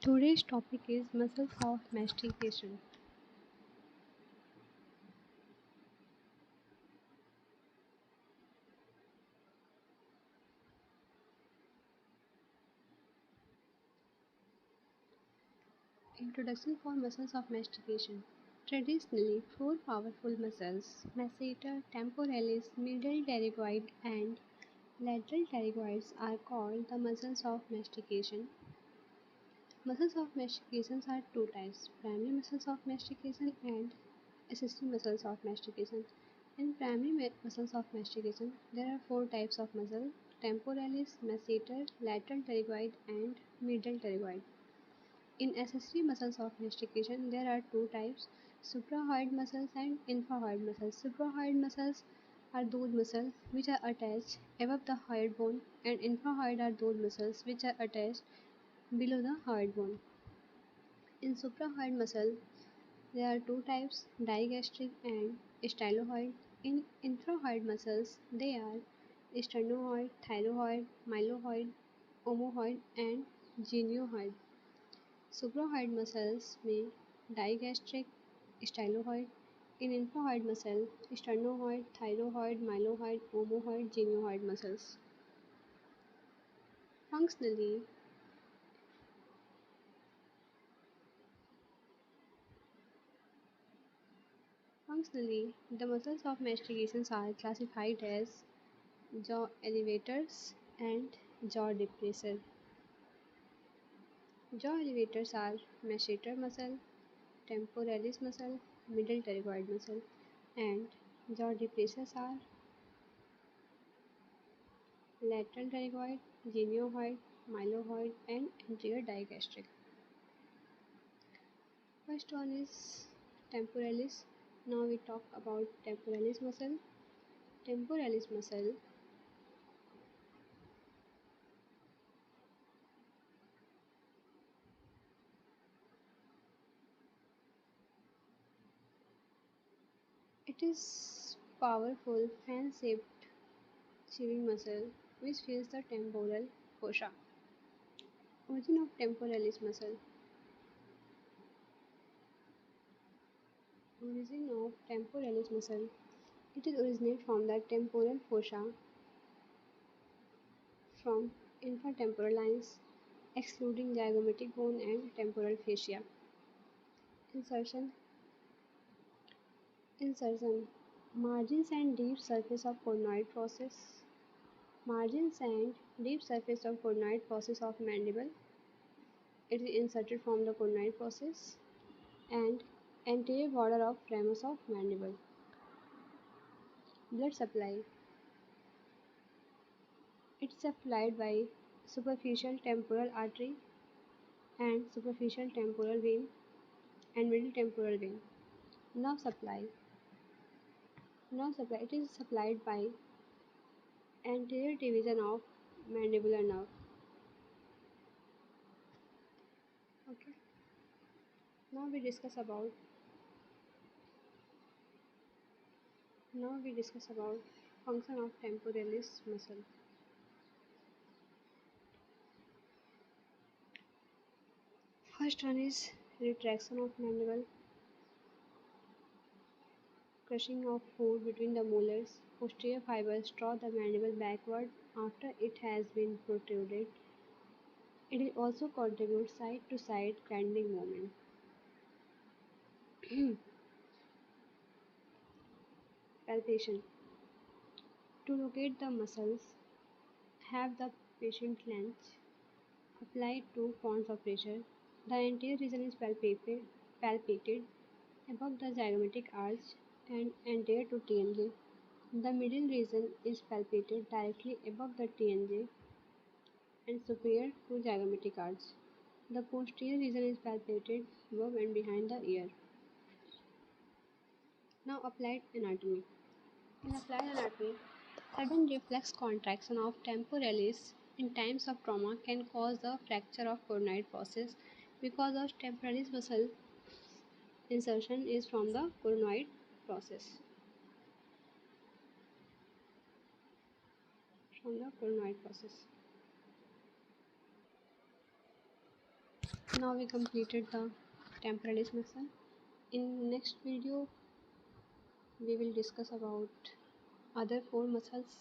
Today's topic is muscles of mastication. Introduction for muscles of mastication. Traditionally, four powerful muscles, masseter, temporalis, medial pterygoid, and lateral pterygoids, are called the muscles of mastication. Muscles of mastication are two types: primary muscles of mastication and accessory muscles of mastication. In primary muscles of mastication, there are four types of muscle: temporalis, masseter, lateral pterygoid, and medial pterygoid. In accessory muscles of mastication, there are two types: suprahyoid muscles and infrahyoid muscles. Suprahyoid muscles are those muscles which are attached above the hyoid bone, and infrahyoid are those muscles which are attached below the hyoid bone. In suprahyoid muscle, there are two types: digastric and stylohyoid. In infrahyoid muscles, they are sternohyoid, thyroid, mylohyoid, omohyoid, and geniohyoid. Suprahyoid muscles में digastric, stylohyoid. In infrahyoid muscle, sternohyoid, thyroid, mylohyoid, omohyoid, geniohyoid muscles. Functionally, functionally, the muscles of mastication are classified as jaw elevators and jaw depressor. Jaw elevators are masseter muscle, temporalis muscle, middle pterygoid muscle, and jaw depressors are lateral pterygoid, geniohyoid, mylohyoid, and anterior digastric. First one is temporalis. Now we talk about temporalis muscle. Temporalis muscle, it is powerful fan-shaped chewing muscle which fills the temporal fossa. Origin of temporalis muscle. Origin of temporalis muscle. It is originated from the temporal fossa from infratemporal lines excluding zygomatic bone and temporal fascia. Insertion. Insertion. Margins and deep surface of coronoid process. Margins and deep surface of coronoid process of mandible. It is inserted from the coronoid process and anterior border of ramus of mandible. Blood supply. It is supplied by superficial temporal artery and superficial temporal vein and middle temporal vein. Nerve supply. Nerve supply. It is supplied by anterior division of mandibular nerve. Okay. Now we discuss about function of temporalis muscle. First one is retraction of mandible, crushing of food between the molars. Posterior fibers draw the mandible backward after it has been protruded. It also contributes side to side grinding movement. Palpation. To locate the muscles, have the patient clench. Apply 2 pounds of pressure. The anterior region is palpated above the zygomatic arch and anterior to TNJ. The middle region is palpated directly above the TNJ and superior to zygomatic arch. The posterior region is palpated above and behind the ear. Now applied anatomy. In applied anatomy, sudden reflex contraction of temporalis in times of trauma can cause the fracture of coronoid process because of temporalis muscle insertion is from the coronoid process. From the coronoid process. Now we completed the temporalis muscle. In next video we will discuss about other four muscles.